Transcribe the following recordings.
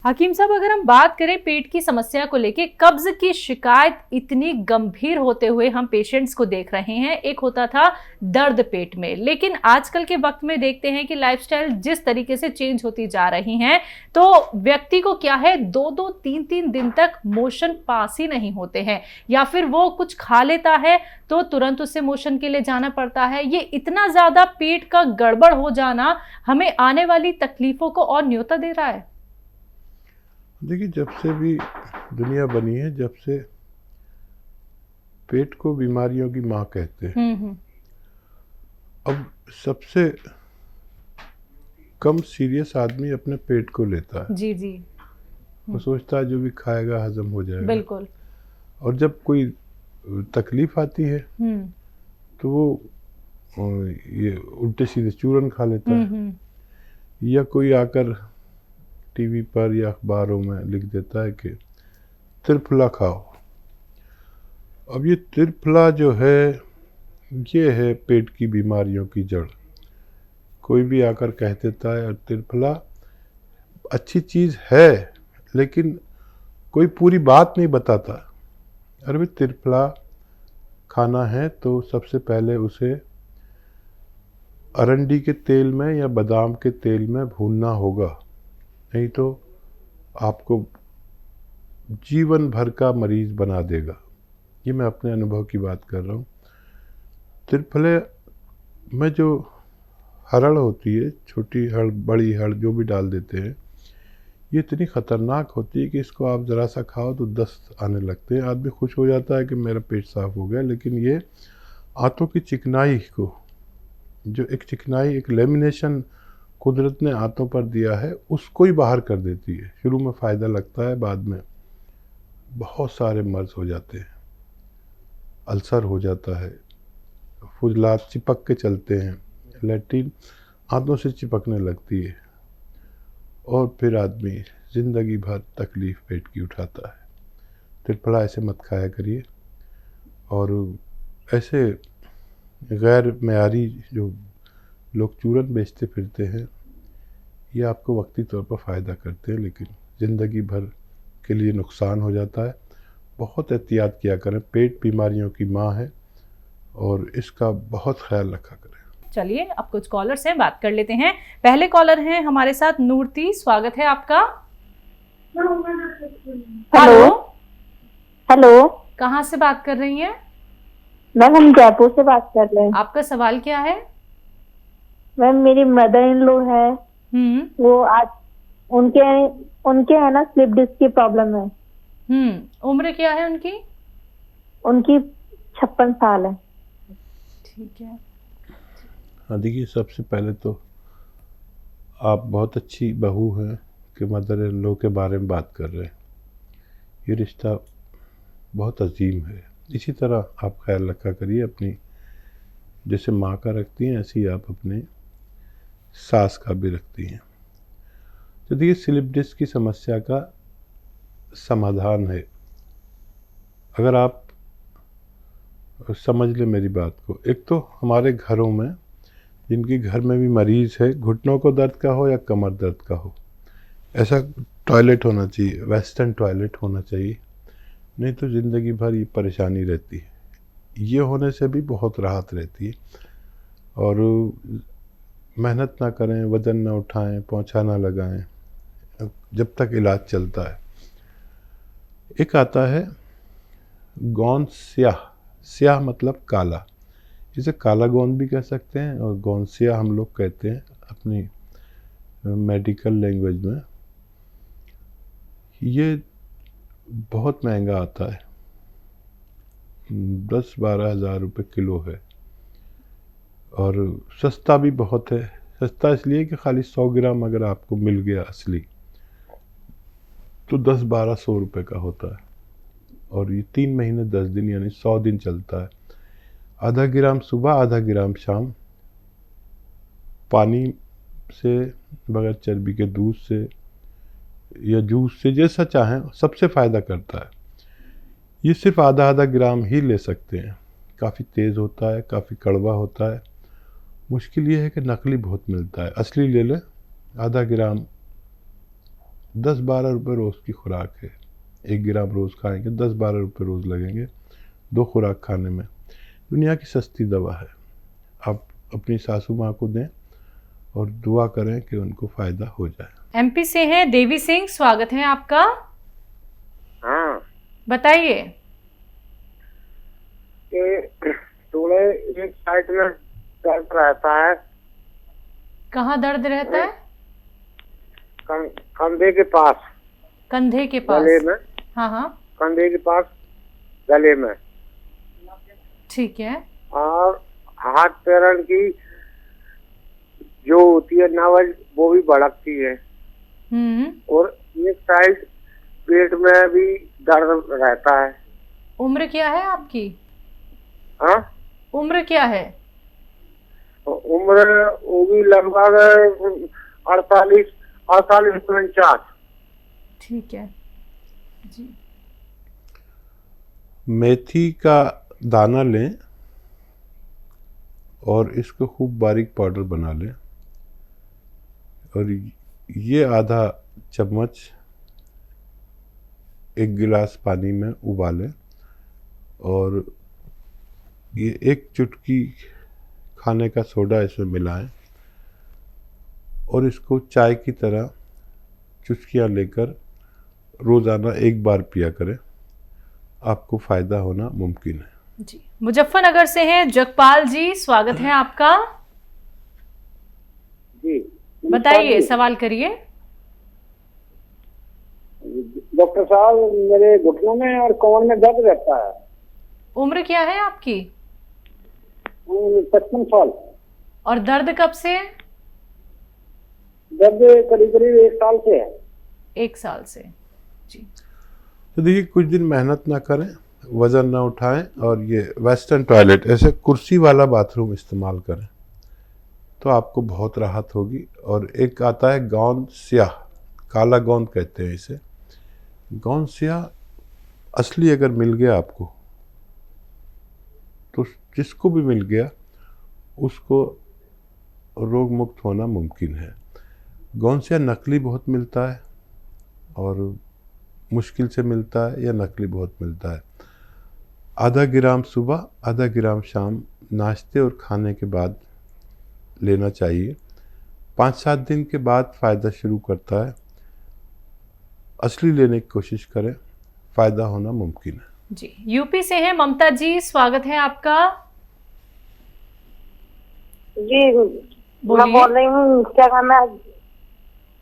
हकीम साहब, अगर हम बात करें पेट की समस्या को लेके, कब्ज की शिकायत इतनी गंभीर होते हुए हम पेशेंट्स को देख रहे हैं। एक होता था दर्द पेट में, लेकिन आजकल के वक्त में देखते हैं कि लाइफस्टाइल जिस तरीके से चेंज होती जा रही हैं, तो व्यक्ति को क्या है, 2-2, 3-3 दिन तक मोशन पास ही नहीं होते हैं, या फिर वो कुछ खा लेता है तो तुरंत उससे मोशन के लिए जाना पड़ता है। ये इतना ज्यादा पेट का गड़बड़ हो जाना हमें आने वाली तकलीफों को और न्योता दे रहा है। देखिए, जब से भी दुनिया बनी है, जब से पेट को बीमारियों की माँ कहते हैं। अब सबसे कम सीरियस आदमी अपने पेट को लेता है। जी जी। वो सोचता है जो भी खाएगा हजम हो जाएगा। बिल्कुल। और जब कोई तकलीफ आती है तो वो ये उल्टे सीधे चूरन खा लेता है, या कोई आकर टीवी पर या अखबारों में लिख देता है कि त्रिफला खाओ। अब ये त्रिफला जो है, ये है पेट की बीमारियों की जड़। कोई भी आकर कह देता है त्रिफला अच्छी चीज़ है, लेकिन कोई पूरी बात नहीं बताता। अरे भाई, त्रिफला खाना है तो सबसे पहले उसे अरंडी के तेल में या बादाम के तेल में भूनना होगा, नहीं तो आपको जीवन भर का मरीज बना देगा। ये मैं अपने अनुभव की बात कर रहा हूँ। त्रिफले में जो हरड़ होती है, छोटी हड़ बड़ी हड़ जो भी डाल देते हैं, ये इतनी ख़तरनाक होती है कि इसको आप ज़रा सा खाओ तो दस्त आने लगते हैं। आदमी खुश हो जाता है कि मेरा पेट साफ़ हो गया, लेकिन ये आंतों की चिकनाई को, जो एक चिकनाई, एक लेमिनेशन कुदरत ने आंतों पर दिया है, उसको ही बाहर कर देती है। शुरू में फ़ायदा लगता है, बाद में बहुत सारे मर्ज हो जाते हैं, अल्सर हो जाता है, फुजलात चिपक के चलते हैं, लैट्रिन आंतों से चिपकने लगती है, और फिर आदमी ज़िंदगी भर तकलीफ़ पेट की उठाता है। त्रिफला ऐसे मत खाया करिए। और ऐसे गैर मेयारी जो लोग चूरन बेचते फिरते हैं, ये आपको वक्ती तौर पर फ़ायदा करते हैं, लेकिन ज़िंदगी भर के लिए नुकसान हो जाता है। बहुत एहतियात किया करें, पेट बीमारियों की माँ है और इसका बहुत ख्याल रखा करें। चलिए, अब कुछ कॉलर्स हैं, बात कर लेते हैं। पहले कॉलर हैं हमारे साथ नूरती, स्वागत है आपका। हेलो। हेलो, कहाँ से बात कर रही हैं? मैम हम जयपुर से बात कर रहे हैं। आपका सवाल क्या है? मैम मेरी मदर इन लॉ है, वो आज उनके है ना स्लिप डिस्क की प्रॉब्लम है। उम्र क्या है उनकी? उनकी 56 साल है। ठीक है। हाँ, देखिए, सबसे पहले तो आप बहुत अच्छी बहू हैं कि मदर इन लॉ के बारे में बात कर रहे हैं। ये रिश्ता बहुत अजीम है। इसी तरह आप ख्याल रखा करिए अपनी, जैसे माँ का रखती हैं ऐसे ही आप अपने सास का भी रखती हैं। तो देखिए, स्लिप डिस्क की समस्या का समाधान है, अगर आप समझ लें मेरी बात को। एक तो हमारे घरों में, जिनके घर में भी मरीज़ है, घुटनों को दर्द का हो या कमर दर्द का हो, ऐसा टॉयलेट होना चाहिए, वेस्टर्न टॉयलेट होना चाहिए, नहीं तो ज़िंदगी भर ये परेशानी रहती है। ये होने से भी बहुत राहत रहती है। और मेहनत ना करें, वज़न ना उठाएं, पोंछा ना लगाएं, जब तक इलाज चलता है। एक आता है गोंद स्याह। स्याह मतलब काला, इसे काला गोंद भी कह सकते हैं और गोंद स्याह हम लोग कहते हैं अपनी मेडिकल लैंग्वेज में। ये बहुत महंगा आता है, 10-12 हज़ार रुपये किलो है, और सस्ता भी बहुत है। सस्ता इसलिए कि खाली 100 ग्राम अगर आपको मिल गया असली, तो 10-1200 रुपये का होता है, और ये 3 महीने 10 दिन यानी 100 दिन चलता है। आधा ग्राम सुबह, आधा ग्राम शाम, पानी से, बगैर चर्बी के दूध से या जूस से, जैसा चाहें, सबसे फ़ायदा करता है। ये सिर्फ आधा ग्राम ही ले सकते हैं। काफ़ी तेज़ होता है, काफ़ी कड़वा होता है। मुश्किल ये है कि नकली बहुत मिलता है। असली ले लें, आधा ग्राम 10-12 रुपये रोज़ की खुराक है। 1 ग्राम रोज़ खाएंगे 10-12 रुपये रोज़ लगेंगे 2 खुराक खाने में। दुनिया की सस्ती दवा है। आप अपनी सासू माँ को दें और दुआ करें कि उनको फ़ायदा हो जाए। एमपी से हैं देवी सिंह, स्वागत है आपका। हाँ, बताइए। थोड़े एक साइड में दर्द रहता है। कहाँ दर्द रहता है? कंधे के पास, कंधे के पास, गले में। हाँ हाँ, कंधे के पास, गले में। ठीक है। और हाथ पैरों की जो होती है नावज, वो भी भड़कती है। और एक साइड पेट में भी दर्द रहता है। उम्र क्या है आपकी? हाँ, उम्र क्या है? उम्र वो भी लगभग 48 49। ठीक है जी। मेथी का दाना लें और इसको खूब बारीक पाउडर बना लें और ये आधा चम्मच 1 गिलास पानी में उबालें और ये 1 चुटकी खाने का सोडा इसमें मिलाएं और इसको चाय की तरह चुस्कियाँ लेकर रोज़ाना 1 बार पिया करें। आपको फ़ायदा होना मुमकिन है। जी, मुजफ्फरनगर से हैं जगपाल जी, स्वागत है आपका। जी, बताइए, सवाल करिए। डॉक्टर साहब, मेरे घुटनों में और कमर में दर्द रहता है। उम्र क्या है आपकी? 55 साल। और दर्द कब से? दर्द करीब करीब 1 साल से है। 1 साल से जी। तो देखिए, कुछ दिन मेहनत ना करें, वज़न ना उठाएं और ये वेस्टर्न टॉयलेट, ऐसे कुर्सी वाला बाथरूम इस्तेमाल करें तो आपको बहुत राहत होगी। और एक आता है गौंद स्याह, काला गौंद कहते हैं इसे। गौंद स्याह असली अगर मिल गया आपको तो जिसको भी मिल गया उसको रोग मुक्त होना मुमकिन है। गौंद स्याह नकली बहुत मिलता है और मुश्किल से मिलता है, या नकली बहुत मिलता है। आधा ग्राम सुबह, आधा ग्राम शाम नाश्ते और खाने के बाद लेना चाहिए। 5-7 दिन के बाद फ़ायदा शुरू करता है। असली लेने की कोशिश करें, फ़ायदा होना मुमकिन है। जी, यूपी से हैं ममता जी, स्वागत है आपका। जी, मैं बोलिए। बोल रही हूँ, क्या कहना है,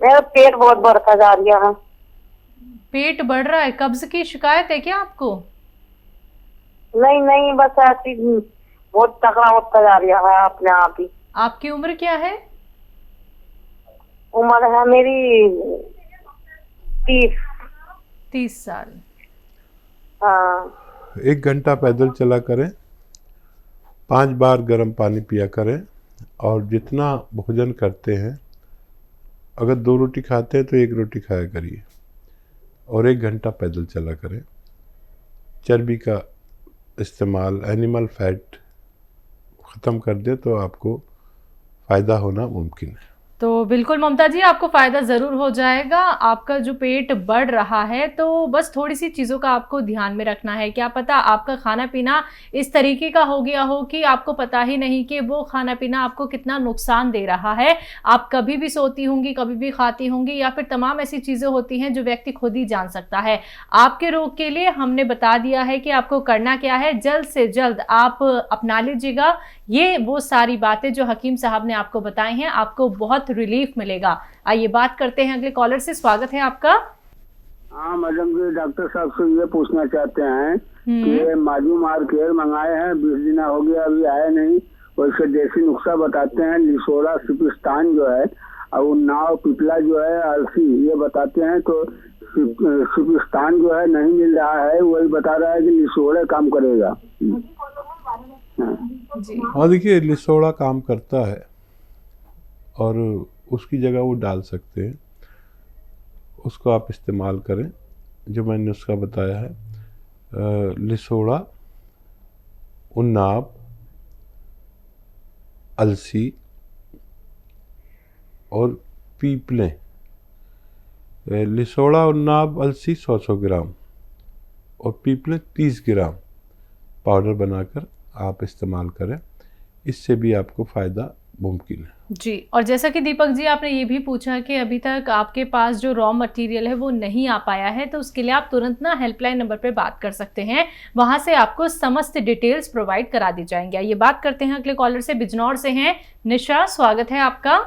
मेरा पेट बहुत बढ़ता जा रहा है। पेट बढ़ रहा है, कब्ज की शिकायत है क्या आपको? नहीं नहीं, बस ऐसी बहुत तगड़ा होता जा रहा है अपने आप ही। आपकी उम्र क्या है? उम्र है मेरी 30 साल। हाँ। 1 घंटा पैदल चला करें, 5 बार गर्म पानी पिया करें और जितना भोजन करते हैं, अगर 2 रोटी खाते हैं तो 1 रोटी खाया करिए और 1 घंटा पैदल चला करें। चर्बी का इस्तेमाल, एनिमल फैट ख़त्म कर दे तो आपको फ़ायदा होना मुमकिन है। तो बिल्कुल ममता जी, आपको फ़ायदा ज़रूर हो जाएगा। आपका जो पेट बढ़ रहा है तो बस थोड़ी सी चीज़ों का आपको ध्यान में रखना है। क्या पता आपका खाना पीना इस तरीके का हो गया हो कि आपको पता ही नहीं कि वो खाना पीना आपको कितना नुकसान दे रहा है। आप कभी भी सोती होंगी, कभी भी खाती होंगी, या फिर तमाम ऐसी चीज़ें होती हैं जो व्यक्ति खुद ही जान सकता है। आपके रोग के लिए हमने बता दिया है कि आपको करना क्या है। जल्द से जल्द आप अपना लीजिएगा ये वो सारी बातें जो हकीम साहब ने आपको बताई हैं, आपको बहुत रिलीफ मिलेगा। आइए बात करते हैं अगले कॉलर से। स्वागत है आपका। हाँ मैडम जी, डॉक्टर साहब से ये पूछना चाहते हैं कि माजू मार केयर मंगाए हैं, 20 दिन हो गया, अभी आए नहीं। और इसके देसी नुस्खा बताते हैं, लिसोड़ा सिपिस्तान जो है और उन्नाव पिपला जो है अलसी, ये बताते हैं। तो सिपिस्तान जो है नहीं मिल रहा है, वही बता रहा है कि लिसोड़ा काम करेगा। हाँ देखिए, लिसोड़ा काम करता है और उसकी जगह वो डाल सकते हैं, उसको आप इस्तेमाल करें जो मैंने नुस्खा बताया है। लिसोड़ा, उन्नाव, अलसी और पीपलें, लिसोड़ा उन्नाब अलसी 100 ग्राम और पीपले 30 ग्राम पाउडर बनाकर आप इस्तेमाल करें, इससे भी आपको फ़ायदा मुमकिन है। जी, और जैसा कि दीपक जी आपने ये भी पूछा कि अभी तक आपके पास जो रॉ मटेरियल है वो नहीं आ पाया है, तो उसके लिए आप तुरंत ना हेल्पलाइन नंबर पे बात कर सकते हैं, वहां से आपको समस्त डिटेल्स प्रोवाइड करा दी जाएंगे। ये बात करते हैं अगले कॉलर से, बिजनौर से हैं निशा, स्वागत है आपका।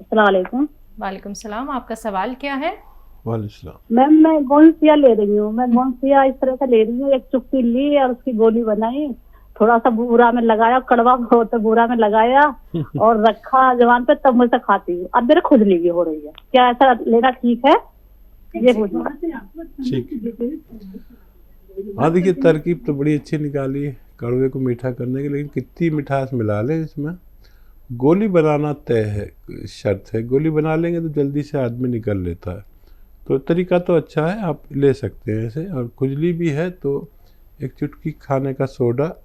अस्सलाम वालेकुम। वालेकुम सलाम, आपका सवाल क्या है? वालेकुम। मैम मैं गोनसिया ले रही हूँ, मैं गोनसिया इस तरह से ले रही हूँ, एक चुटकी ली और उसकी गोली बनाई, थोड़ा सा बूरा में लगाया, कड़वा हो तो बूरा में लगाया और रखा जवान पे, तब मुझसे खाती हूँ। अब मेरे खुजली भी हो रही है, क्या ऐसा लेना ठीक है? ये पूछना। ठीक। हाँ देखिए, तरकीब तो बड़ी अच्छी निकाली है कड़वे को मीठा करने की, लेकिन कितनी मिठास मिला ले इसमें। गोली बनाना तय है, शर्त है, गोली बना लेंगे तो जल्दी से आदमी निकल लेता है। तो तरीका तो अच्छा है, आप ले सकते हैं इसे। और खुजली भी है तो एक चुटकी खाने का सोडा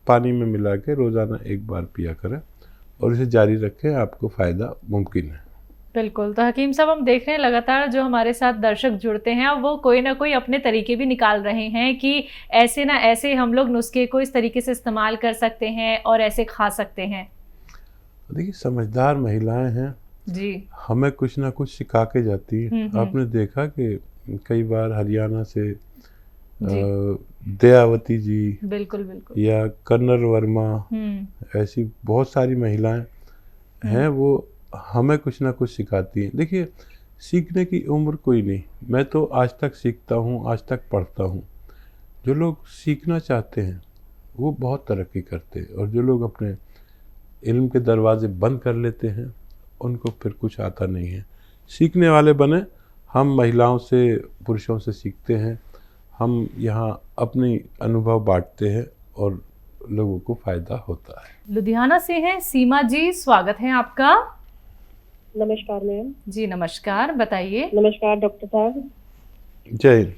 पानी में मिला के रोज़ाना एक बार पिया करें और इसे जारी रखें, आपको फ़ायदा मुमकिन है। बिल्कुल, तो हकीम साहब हम देख रहे हैं लगातार जो हमारे साथ दर्शक जुड़ते हैं वो कोई ना कोई अपने तरीके भी निकाल रहे हैं कि ऐसे ना ऐसे हम लोग नुस्खे को इस तरीके से इस्तेमाल कर सकते हैं और ऐसे खा सकते हैं। देखिए, समझदार महिलाएं हैं जी, हमें कुछ ना कुछ सिखा के जाती है। आपने देखा कि कई बार हरियाणा से दयावती जी, बिल्कुल बिल्कुल, या कन्नर वर्मा, ऐसी बहुत सारी महिलाएं हैं, वो हमें कुछ ना कुछ सिखाती हैं। देखिए, सीखने की उम्र कोई नहीं, मैं तो आज तक सीखता हूँ, आज तक पढ़ता हूँ। जो लोग सीखना चाहते हैं वो बहुत तरक्की करते हैं, और जो लोग अपने इल्म के दरवाजे बंद कर लेते हैं उनको फिर कुछ आता नहीं है। सीखने वाले बने, हम महिलाओं से, पुरुषों से सीखते हैं, हम यहाँ अपनी अनुभव बांटते हैं और लोगों को फ़ायदा होता है। लुधियाना से हैं सीमा जी, स्वागत है आपका। नमस्कार मैम। जी नमस्कार, बताइए। नमस्कार डॉक्टर साहब। जय हिंद।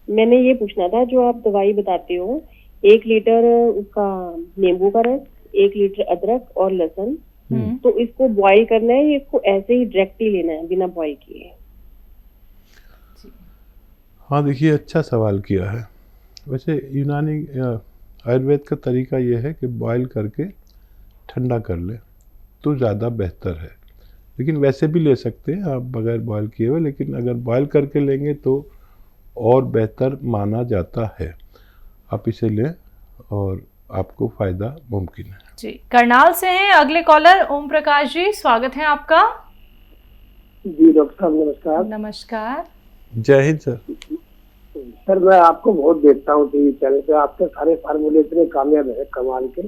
मैंने ये पूछना था, जो आप दवाई बताते हो, 1 लीटर उसका नींबू का रस, 1 लीटर अदरक और लहसुन, तो इसको बॉईल करना है या इसको ऐसे ही डायरेक्ट ही लेना है बिना बॉईल किए? हाँ देखिए, अच्छा सवाल किया है। वैसे यूनानी आयुर्वेद का तरीका ये है कि बॉईल करके ठंडा कर ले तो ज़्यादा बेहतर है, लेकिन वैसे भी ले सकते हैं आप बगैर बॉईल किए हुए, लेकिन अगर बॉईल करके लेंगे तो और बेहतर माना जाता है। आप इसे लें और आपको फ़ायदा मुमकिन है। जी, करनाल से हैं अगले कॉलर, ओम प्रकाश जी, स्वागत है आपका। जी डॉक्टर साहब नमस्कार। नमस्कार। जय हिंद सर। सर मैं आपको बहुत देखता हूँ टीवी चैनल पे, आपके सारे फार्मूले इतने कामयाब है कमाल के।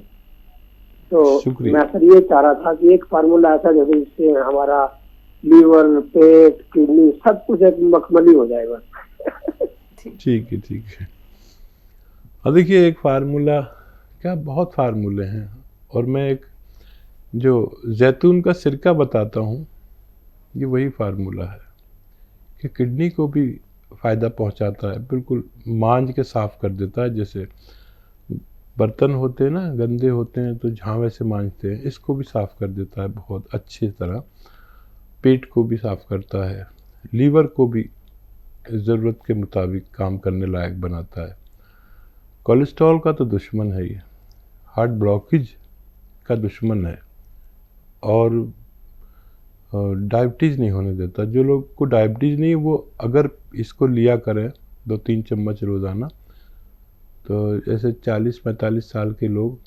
तो मैं सर ये चाह रहा था कि एक फार्मूला ऐसा जैसे जिससे हमारा लीवर, पेट, किडनी सब कुछ एक मखमली हो जाएगा। ठीक है, ठीक है। अब देखिए, एक फार्मूला क्या, बहुत फार्मूले हैं, और मैं एक जो जैतून का सिरका बताता हूँ, ये वही फार्मूला है कि किडनी को भी फ़ायदा पहुंचाता है, बिल्कुल मांझ के साफ़ कर देता है। जैसे बर्तन होते हैं ना, गंदे होते हैं तो झावे से मांझते हैं, इसको भी साफ़ कर देता है बहुत अच्छी तरह। पेट को भी साफ़ करता है, लीवर को भी ज़रूरत के मुताबिक काम करने लायक बनाता है। कोलेस्ट्रॉल का तो दुश्मन है ये, हार्ट ब्लॉकेज का दुश्मन है, और डायबिटीज़ नहीं होने देता। जो लोग को डायबिटीज़ नहीं है वो अगर इसको लिया करें 2-3 चम्मच रोज़ाना, तो जैसे 40-45 साल के लोग,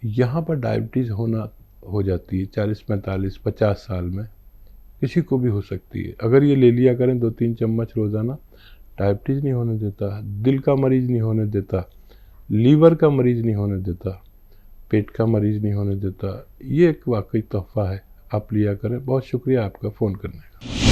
यहाँ पर डायबिटीज़ हो जाती है 40-45-50 साल में, किसी को भी हो सकती है। अगर ये ले लिया करें 2-3 चम्मच रोज़ाना, डायबिटीज़ नहीं होने देता, दिल का मरीज़ नहीं होने देता, लीवर का मरीज़ नहीं होने देता, पेट का मरीज़ नहीं होने देता। ये एक वाकई तोहफ़ा है, आप लिया करें। बहुत शुक्रिया आपका फ़ोन करने का।